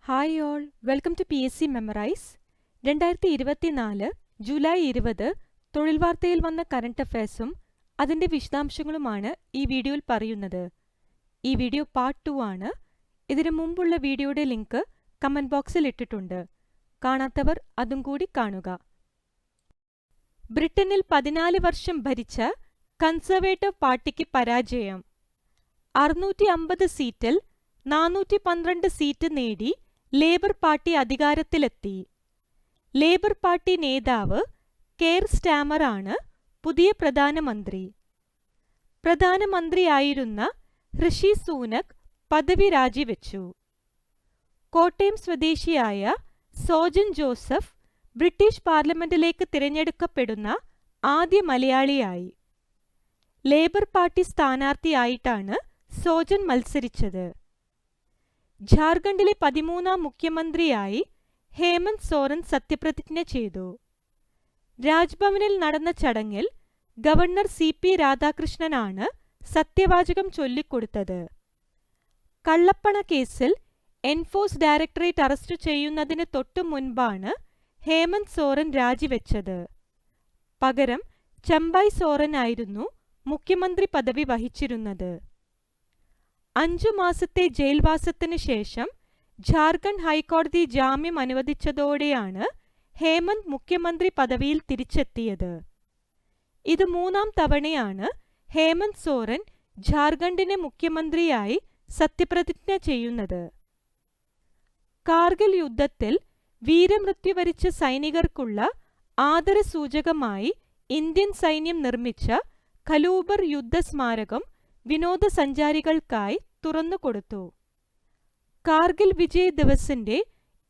Hi all, welcome to PSC memorise. 2024 July 20 തൊഴിൽ വാർത്തയിൽ വന്ന കറണ്ട് അഫയേഴ്സും അതിൻ്റെ വിശദാംശങ്ങളുമാണ് ഈ വീഡിയോയിൽ പറയുന്നത്. ഈ വീഡിയോ പാർട്ട് 2 ആണ്. ഇതിനു മുമ്പുള്ള വീഡിയോയുടെ ലിങ്ക് കമൻറ്റ് ബോക്സിൽ ഇട്ടിട്ടുണ്ട്. കാണാത്തവർ അതും കൂടി കാണുക. ബ്രിട്ടനിൽ 14 വർഷം ഭരിച്ച കൺസർവേറ്റീവ് പാർട്ടിക്ക് പരാജയം. 650 സീറ്റിൽ 412 സീറ്റ് നേടി ലേബർ പാർട്ടി അധികാരത്തിലെത്തി. ലേബർ പാർട്ടി നേതാവ് കെയർ സ്റ്റാമർ ആണ് പുതിയ പ്രധാനമന്ത്രി. പ്രധാനമന്ത്രിയായിരുന്ന ഋഷി സൂനക് പദവി രാജിവെച്ചു. കോട്ടയം സ്വദേശിയായ സോജൻ ജോസഫ് ബ്രിട്ടീഷ് പാർലമെന്റിലേക്ക് തിരഞ്ഞെടുക്കപ്പെടുന്ന ആദ്യ മലയാളിയായി. ലേബർ പാർട്ടി സ്ഥാനാർത്ഥിയായിട്ടാണ് സോജൻ മത്സരിച്ചത്. ജാർഖണ്ഡിലെ 13ാം മുഖ്യമന്ത്രിയായി ഹേമന്ത് സോറൻ സത്യപ്രതിജ്ഞ ചെയ്തു. രാജ്ഭവനിൽ നടന്ന ചടങ്ങിൽ ഗവർണർ CP രാധാകൃഷ്ണനാണ് സത്യവാചകം ചൊല്ലിക്കൊടുത്തത്. കള്ളപ്പണ കേസിൽ എൻഫോഴ്സ് ഡയറക്ടറേറ്റ് അറസ്റ്റ് ചെയ്യുന്നതിന് തൊട്ടു മുൻപാണ് ഹേമന്ത് സോറൻ രാജിവെച്ചത്. പകരം ചമ്പായ് സോറൻ ആയിരുന്നു മുഖ്യമന്ത്രി പദവി വഹിച്ചിരുന്നത്. 5 മാസത്തെ ജയിൽവാസത്തിന് ശേഷം ജാർഖണ്ഡ് ഹൈക്കോടതി ജാമ്യം അനുവദിച്ചതോടെയാണ് ഹേമന്ത് മുഖ്യമന്ത്രി പദവിയിൽ തിരിച്ചെത്തിയത്. ഇത് 3ാം തവണയാണ് ഹേമന്ത് സോറൻ ജാർഖണ്ഡിന്റെ മുഖ്യമന്ത്രിയായി സത്യപ്രതിജ്ഞ ചെയ്യുന്നത്. കാർഗിൽ യുദ്ധത്തിൽ വീരമൃത്യു വരിച്ച സൈനികർക്കുള്ള ആദരസൂചകമായി ഇന്ത്യൻ സൈന്യം നിർമ്മിച്ച ഖലൂബർ യുദ്ധസ്മാരകം വിനോദസഞ്ചാരികൾക്കായി തുറന്നുകൊടുത്തു. കാർഗിൽ വിജയ് ദിവസിന്റെ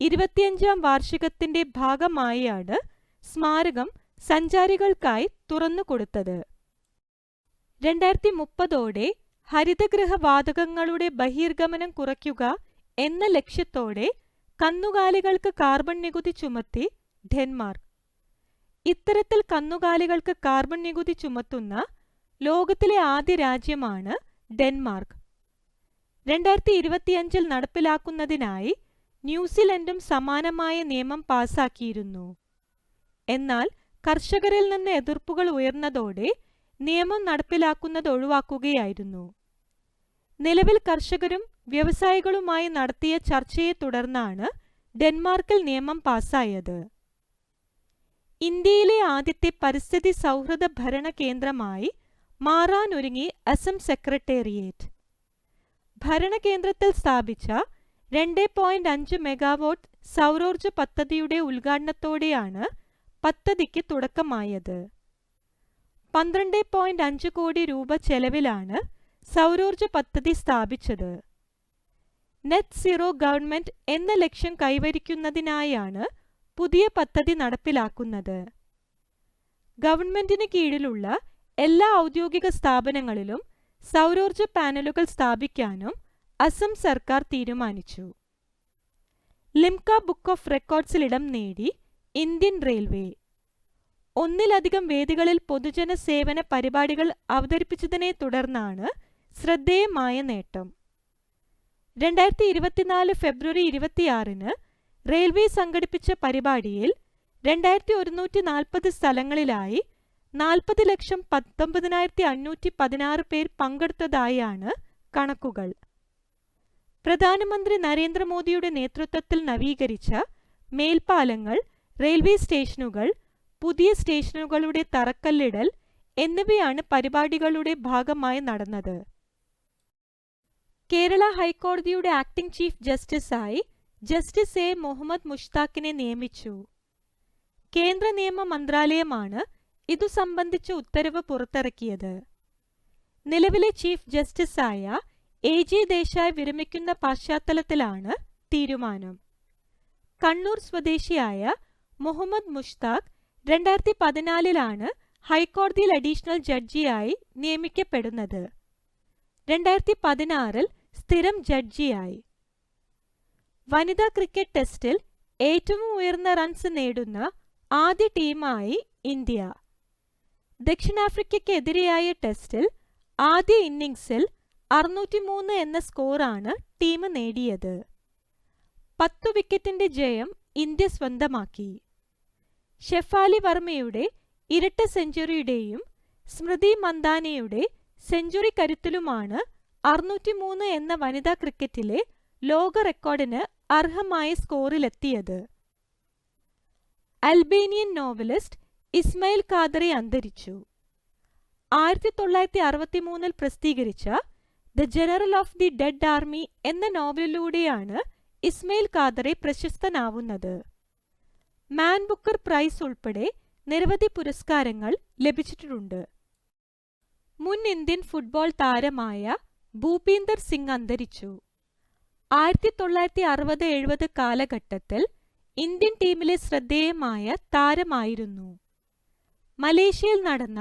25ാം വാർഷികത്തിന്റെ ഭാഗമായാണ് സ്മാരകം സഞ്ചാരികൾക്കായി തുറന്നുകൊടുത്തത്. 2030ഓടെ ഹരിതഗൃഹ വാതകങ്ങളുടെ ബഹിർഗമനം കുറയ്ക്കുക എന്ന ലക്ഷ്യത്തോടെ കന്നുകാലികൾക്ക് കാർബൺ നികുതി ചുമത്തി ഡെൻമാർക്ക്. ഇത്തരത്തിൽ കന്നുകാലികൾക്ക് കാർബൺ നികുതി ചുമത്തുന്ന ലോകത്തിലെ ആദ്യ രാജ്യമാണ് ഡെൻമാർക്ക്. 2025 നടപ്പിലാക്കുന്നതിനായി ന്യൂസിലൻഡും സമാനമായ നിയമം പാസാക്കിയിരുന്നു. എന്നാൽ കർഷകരിൽ നിന്ന് എതിർപ്പുകൾ ഉയർന്നതോടെ നിയമം നടപ്പിലാക്കുന്നത് ഒഴിവാക്കുകയായിരുന്നു. നിലവിൽ കർഷകരും വ്യവസായികളുമായി നടത്തിയ ചർച്ചയെ തുടർന്നാണ് ഡെൻമാർക്കിൽ നിയമം പാസായത്. ഇന്ത്യയിലെ ആദ്യത്തെ പരിസ്ഥിതി സൗഹൃദ ഭരണ കേന്ദ്രമായി മാറാനൊരുങ്ങി അസം സെക്രട്ടേറിയറ്റ്. ഭരണകേന്ദ്രത്തിൽ സ്ഥാപിച്ച 2.5 മെഗാവാട്ട് സൗരോർജ പദ്ധതിയുടെ ഉദ്ഘാടനത്തോടെയാണ് പദ്ധതിക്ക് തുടക്കമായത്. 12.5 കോടി രൂപ ചെലവിലാണ് സൗരോർജ പദ്ധതി സ്ഥാപിച്ചത്. നെറ്റ് സീറോ ഗവൺമെന്റ് എന്ന ലക്ഷ്യം കൈവരിക്കുന്നതിനായാണ് പുതിയ പദ്ധതി നടപ്പിലാക്കുന്നത്. ഗവൺമെന്റിന് കീഴിലുള്ള എല്ലാ ഔദ്യോഗിക സ്ഥാപനങ്ങളിലും സൗരോർജ പാനലുകൾ സ്ഥാപിക്കാനും അസം സർക്കാർ തീരുമാനിച്ചു. ലിംക ബുക്ക് ഓഫ് റെക്കോർഡ്സിൽ ഇടം നേടി ഇന്ത്യൻ റെയിൽവേ. ഒന്നിലധികം വേദികളിൽ പൊതുജന സേവന പരിപാടികൾ അവതരിപ്പിച്ചതിനെ തുടർന്നാണ് ശ്രദ്ധേയമായ നേട്ടം. 2024 ഫെബ്രുവരി 26 റെയിൽവേ സംഘടിപ്പിച്ച പരിപാടിയിൽ 2140 സ്ഥലങ്ങളിലായി 40,19,516 പേർ പങ്കെടുത്തതായാണ് കണക്കുകൾ. പ്രധാനമന്ത്രി നരേന്ദ്രമോദിയുടെ നേതൃത്വത്തിൽ നവീകരിച്ച മേൽപ്പാലങ്ങൾ, റെയിൽവേ സ്റ്റേഷനുകൾ, പുതിയ സ്റ്റേഷനുകളുടെ തറക്കല്ലിടൽ എന്നിവയാണ് പരിപാടികളുടെ ഭാഗമായി നടന്നത്. കേരള ഹൈക്കോടതിയുടെ ആക്ടിംഗ് ചീഫ് ജസ്റ്റിസായി ജസ്റ്റിസ് A. മുഹമ്മദ് മുഷ്താഖിനെ നിയമിച്ചു. കേന്ദ്ര നിയമ മന്ത്രാലയമാണ് ഇതു സംബന്ധിച്ച ഉത്തരവ് പുറത്തിറക്കിയത്. നിലവിലെ ചീഫ് ജസ്റ്റിസായ AG ദേശായി വിരമിക്കുന്ന പശ്ചാത്തലത്തിലാണ് തീരുമാനം. കണ്ണൂർ സ്വദേശിയായ മുഹമ്മദ് മുഷ്താഖ് 2014 ഹൈക്കോടതിയിൽ അഡീഷണൽ ജഡ്ജിയായി നിയമിക്കപ്പെടുന്നത്. 2016 സ്ഥിരം ജഡ്ജിയായി. വനിതാ ക്രിക്കറ്റ് ടെസ്റ്റിൽ ഏറ്റവും ഉയർന്ന റൺസ് നേടുന്ന ആദ്യ ടീമായി ഇന്ത്യ. ദക്ഷിണാഫ്രിക്കയ്ക്കെതിരെയായ ടെസ്റ്റിൽ ആദ്യ ഇന്നിംഗ്സിൽ 603 എന്ന സ്കോറാണ് ടീം നേടിയത്. 10 വിക്കറ്റിന്റെ ജയം ഇന്ത്യ സ്വന്തമാക്കി. ഷെഫാലി വർമ്മയുടെ ഇരട്ട സെഞ്ചുറിയുടെയും സ്മൃതി മന്ദാനയുടെ സെഞ്ചുറി കരുത്തിലുമാണ് 603 എന്ന വനിതാ ക്രിക്കറ്റിലെ ലോക റെക്കോർഡിന് അർഹമായ സ്കോറിലെത്തിയത്. അൽബേനിയൻ നോവലിസ്റ്റ് ഇസ്മയിൽ ഖാദറി അന്തരിച്ചു. 1963 പ്രസിദ്ധീകരിച്ച the general of the dead army എന്ന നോവലിലൂടെയാണ് ഇസ്മയിൽ ഖാദറി പ്രശസ്തനാവുന്നത്. മാൻ ബുക്കർ പ്രൈസ് ഉൾപ്പെടെ നിരവധി പുരസ്കാരങ്ങൾ ലഭിച്ചിട്ടുണ്ട്. മുൻ ഇന്ത്യൻ ഫുട്ബോൾ താരമായ ഭൂപീന്ദർ സിംഗ് അന്തരിച്ചു. 1960-70 കാലഘട്ടത്തിൽ ഇന്ത്യൻ ടീമിലെ ശ്രദ്ധേയമായ താരമായിരുന്നു. മലേഷ്യയിൽ നടന്ന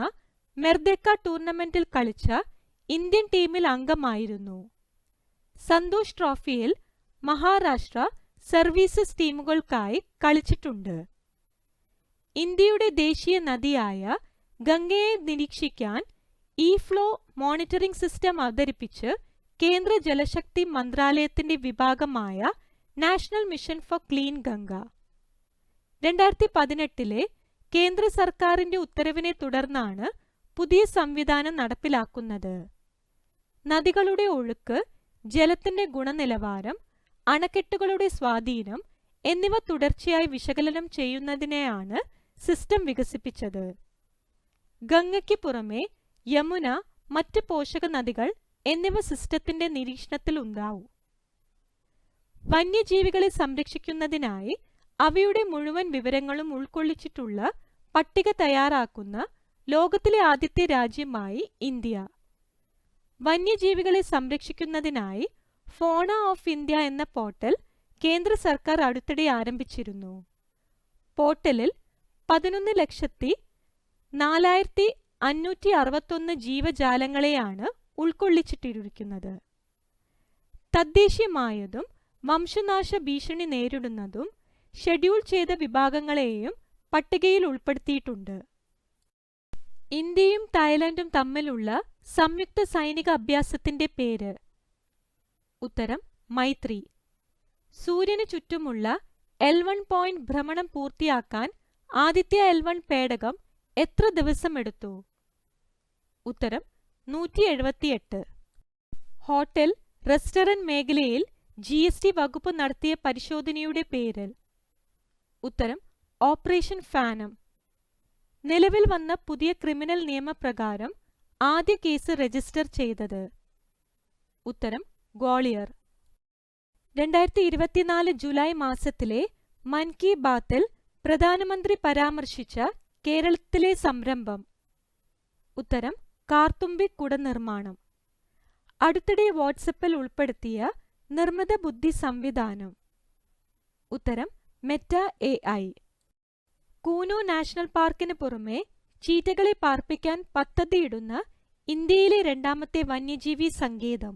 മെർദേക്ക ടൂർണമെന്റിൽ കളിച്ച ഇന്ത്യൻ ടീമിൽ അംഗമായിരുന്നു. സന്തോഷ് ട്രോഫിയിൽ മഹാരാഷ്ട്ര സർവീസസ് ടീമുകൾക്കായി കളിച്ചിട്ടുണ്ട്. ഇന്ത്യയുടെ ദേശീയ നദിയായ ഗംഗയെ നിരീക്ഷിക്കാൻ ഇ-ഫ്ലോ മോണിറ്ററിംഗ് സിസ്റ്റം അവതരിപ്പിച്ച് കേന്ദ്ര ജലശക്തി മന്ത്രാലയത്തിന്റെ വിഭാഗമായ national mission four clean Ganga. 2018 കേന്ദ്ര സർക്കാരിന്റെ ഉത്തരവിനെ തുടർന്നാണ് പുതിയ സംവിധാനം നടപ്പിലാക്കുന്നത്. നദികളുടെ ഒഴുക്ക്, ജലത്തിന്റെ ഗുണനിലവാരം, അണക്കെട്ടുകളുടെ സ്വാധീനം എന്നിവ തുടർച്ചയായി വിശകലനം ചെയ്യുന്നതിനെയാണ് സിസ്റ്റം വികസിപ്പിച്ചത്. ഗംഗയ്ക്ക് പുറമെ യമുന, മറ്റ് പോഷക നദികൾ എന്നിവ സിസ്റ്റത്തിന്റെ നിരീക്ഷണത്തിൽ ഉണ്ടാവും. വന്യജീവികളെ സംരക്ഷിക്കുന്നതിനായി അവയുടെ മുഴുവൻ വിവരങ്ങളും ഉൾക്കൊള്ളിച്ചിട്ടുള്ള പട്ടിക തയ്യാറാക്കുന്ന ലോകത്തിലെ ആദ്യത്തെ രാജ്യമായി ഇന്ത്യ. വന്യജീവികളെ സംരക്ഷിക്കുന്നതിനായി ഫോണ ഓഫ് ഇന്ത്യ എന്ന പോർട്ടൽ കേന്ദ്ര സർക്കാർ അടുത്തിടെ ആരംഭിച്ചിരുന്നു. പോർട്ടലിൽ 11,04,561 ജീവജാലങ്ങളെയാണ് ഉൾക്കൊള്ളിച്ചിട്ടിരിക്കുന്നത്. തദ്ദേശീയമായതും വംശനാശ ഭീഷണി നേരിടുന്നതും ഷെഡ്യൂൾ ചെയ്ത വിഭാഗങ്ങളെയും പട്ടികയിൽ ഉൾപ്പെടുത്തിയിട്ടുണ്ട്. ഇന്ത്യയും തായ്ലൻഡും തമ്മിലുള്ള സംയുക്ത സൈനിക അഭ്യാസത്തിന്റെ പേര്? ഉത്തരം മൈത്രി. സൂര്യന് ചുറ്റുമുള്ള L1 പോയിന്റ് ഭ്രമണം പൂർത്തിയാക്കാൻ ആദിത്യ L1 പേടകം എത്ര ദിവസമെടുത്തു? ഉത്തരം 178. ഹോട്ടൽ, റെസ്റ്റോറന്റ് മേഖലയിൽ GST വകുപ്പ് നടത്തിയ പരിശോധനയുടെ പേര്? ഉത്തരം ഓപ്പറേഷൻ ഫാനം. നിലവിൽ വന്ന പുതിയ ക്രിമിനൽ നിയമപ്രകാരം ആദ്യ കേസ് രജിസ്റ്റർ ചെയ്തത്? ഉത്തരം ഗ്വാളിയർ. 2024 ജൂലൈ മാസത്തിലെ മൻ കി ബാത്തിൽ പ്രധാനമന്ത്രി പരാമർശിച്ച കേരളത്തിലെ സംരംഭം? ഉത്തരം കാർത്തുമ്പി കുട നിർമ്മാണം. അടുത്തിടെ വാട്സപ്പിൽ ഉൾപ്പെടുത്തിയ നിർമ്മിത ബുദ്ധി സംവിധാനം? ഉത്തരം മെറ്റ AI. കൂനോ നാഷണൽ പാർക്കിന് പുറമെ ചീറ്റകളെ പാർപ്പിക്കാൻ പദ്ധതിയിടുന്ന ഇന്ത്യയിലെ രണ്ടാമത്തെ വന്യജീവി സങ്കേതം?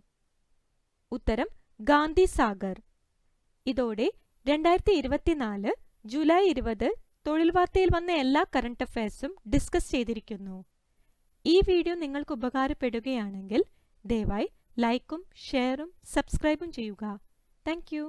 ഉത്തരം ഗാന്ധി സാഗർ. ഇതോടെ 2024 ജൂലൈ 20 തൊഴിൽ വാർത്തയിൽ വന്ന എല്ലാ കറണ്ട് അഫയേഴ്സും ഡിസ്കസ് ചെയ്തിരിക്കുന്നു. ഈ വീഡിയോ നിങ്ങൾക്ക് ഉപകാരപ്പെടുകയാണെങ്കിൽ ദയവായി ലൈക്കും ഷെയറും സബ്സ്ക്രൈബും ചെയ്യുക. Thank you.